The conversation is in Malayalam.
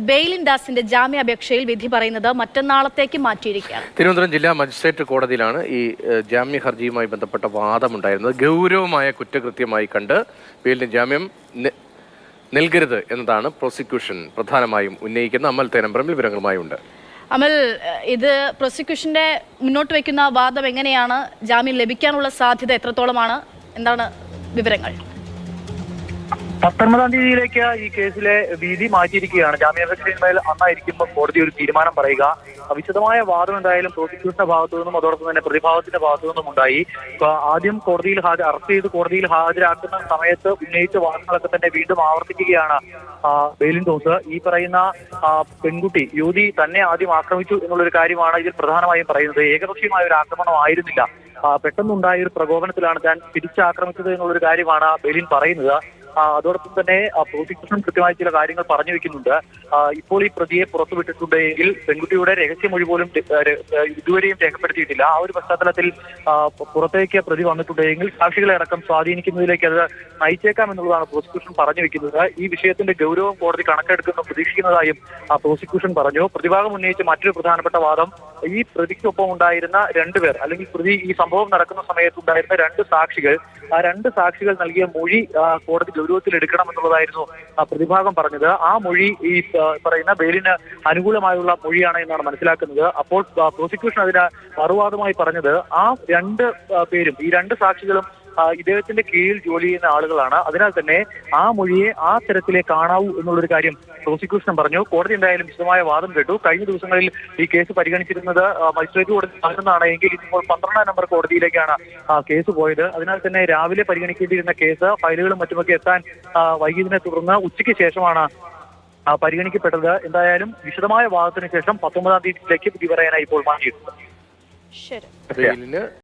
ബെയിലിൻ ദാസിന്റെ ജാമ്യാപേക്ഷയിൽ വിധി പറയുന്നത് മറ്റന്നാളത്തേക്ക് മാറ്റിയിരിക്കുകയാണ്. തിരുവനന്തപുരം ജില്ലാ മജിസ്ട്രേറ്റ് കോടതിയിലാണ് ഈ ജാമ്യ ഹർജിയുമായി ബന്ധപ്പെട്ട വാദമുണ്ടായിരുന്നത്. ഗൗരവമായ കുറ്റകൃത്യമായി കണ്ട് ബെയിലിന് ജാമ്യം നൽകരുത് എന്നതാണ് പ്രോസിക്യൂഷൻ പ്രധാനമായും ഉന്നയിക്കുന്ന. അമൽ തേനമ്പ്രമിൽ വിവരങ്ങളുമായി ഉണ്ട്. അമൽ, ഇത് പ്രോസിക്യൂഷന്റെ മുന്നോട്ട് വയ്ക്കുന്ന വാദം എങ്ങനെയാണ്? ജാമ്യം ലഭിക്കാനുള്ള സാധ്യത എത്രത്തോളമാണ്? എന്താണ് വിവരങ്ങൾ? 19-ാം തീയതിയിലേക്ക് ഈ കേസിലെ വിധി മാറ്റിയിരിക്കുകയാണ്. ജാമ്യാപേക്ഷയിന്മേൽ അന്നായിരിക്കുമ്പോൾ കോടതി ഒരു തീരുമാനം പറയുക. വിശദമായ വാദം എന്തായാലും പ്രോസിക്യൂഷന്റെ ഭാഗത്തു നിന്നും അതോടൊപ്പം തന്നെ പ്രതിഭാഗത്തിന്റെ ഭാഗത്തു നിന്നും ഉണ്ടായി. ആദ്യം കോടതിയിൽ അറസ്റ്റ് ചെയ്ത് കോടതിയിൽ ഹാജരാക്കുന്ന സമയത്ത് ഉന്നയിച്ച വാദങ്ങളൊക്കെ തന്നെ വീണ്ടും ആവർത്തിക്കുകയാണ് ബെയിലിൻ ദോസ്. ഈ പറയുന്ന പെൺകുട്ടി യുവതി തന്നെ ആദ്യം ആക്രമിച്ചു എന്നുള്ളൊരു കാര്യമാണ് ഇതിൽ പ്രധാനമായും പറയുന്നത്. ഏകപക്ഷീയമായ ഒരു ആക്രമണം ആയിരുന്നില്ല, പെട്ടെന്നുണ്ടായ ഒരു പ്രകോപനത്തിലാണ് താൻ തിരിച്ചാക്രമിച്ചത് എന്നുള്ളൊരു കാര്യമാണ് ബെയിലിൻ പറയുന്നത്. അതോടൊപ്പം തന്നെ പ്രോസിക്യൂഷൻ കൃത്യമായ ചില കാര്യങ്ങൾ പറഞ്ഞു വെക്കുന്നുണ്ട്. ഇപ്പോൾ ഈ പ്രതിയെ പുറത്തുവിട്ടിട്ടുണ്ടെങ്കിൽ പെൺകുട്ടിയുടെ രഹസ്യമൊഴി പോലും ഇതുവരെയും രേഖപ്പെടുത്തിയിട്ടില്ല. ആ ഒരു പശ്ചാത്തലത്തിൽ പുറത്തേക്ക് പ്രതി വന്നിട്ടുണ്ടെങ്കിൽ സാക്ഷികളെ അടക്കം സ്വാധീനിക്കുന്നതിലേക്ക് അത് നയിച്ചേക്കാം എന്നുള്ളതാണ് പ്രോസിക്യൂഷൻ പറഞ്ഞു വെക്കുന്നത്. ഈ വിഷയത്തിന്റെ ഗൗരവം കോടതി കണക്കെടുക്കുന്ന പ്രതീക്ഷിക്കുന്നതായും പ്രോസിക്യൂഷൻ പറഞ്ഞു. പ്രതിഭാഗം ഉന്നയിച്ച മറ്റൊരു പ്രധാനപ്പെട്ട വാദം, ഈ പ്രതിക്കൊപ്പം ഉണ്ടായിരുന്ന രണ്ടുപേർ, അല്ലെങ്കിൽ പ്രതി ഈ സംഭവം നടക്കുന്ന സമയത്തുണ്ടായിരുന്ന രണ്ട് സാക്ഷികൾ, ആ രണ്ട് സാക്ഷികൾ നൽകിയ മൊഴി കോടതി ഗൗരവത്തിൽ എടുക്കണം എന്നുള്ളതായിരുന്നു പ്രതിഭാഗം പറഞ്ഞത്. ആ മൊഴി ഈ പറയുന്ന ബെയിലിന് അനുകൂലമായുള്ള മൊഴിയാണ് എന്നാണ് മനസ്സിലാക്കുന്നത്. അപ്പോൾ പ്രോസിക്യൂഷൻ അതിന് മറുവാദമായി പറഞ്ഞത്, ആ രണ്ട് പേരും, ഈ രണ്ട് സാക്ഷികളും ഇദ്ദേഹത്തിന്റെ കീഴിൽ ജോലി ചെയ്യുന്ന ആളുകളാണ്. അതിനാൽ തന്നെ ആ മൊഴിയെ ആ തരത്തിലേ കാണാവൂ എന്നുള്ളൊരു കാര്യം പ്രോസിക്യൂഷൻ പറഞ്ഞു. കോടതി എന്തായാലും വിശദമായ വാദം കേട്ടു. കഴിഞ്ഞ ദിവസങ്ങളിൽ ഈ കേസ് പരിഗണിച്ചിരുന്നത് മജിസ്ട്രേറ്റ് കോടതി നടക്കുന്നതാണ് എങ്കിൽ ഇപ്പോൾ 12-ാം നമ്പർ കോടതിയിലേക്കാണ് കേസ് പോയത്. അതിനാൽ തന്നെ രാവിലെ പരിഗണിക്കേണ്ടിയിരുന്ന കേസ് ഫയലുകളും മറ്റുമൊക്കെ എത്താൻ വൈകിയതിനെ തുടർന്ന് ഉച്ചയ്ക്ക് ശേഷമാണ് പരിഗണിക്കപ്പെട്ടത്. എന്തായാലും വിശദമായ വാദത്തിന് ശേഷം 19-ാം തീയതിയിലേക്ക് വിധി പറയാനായി ഇപ്പോൾ മാറ്റിയിട്ടുണ്ട്. ശരി.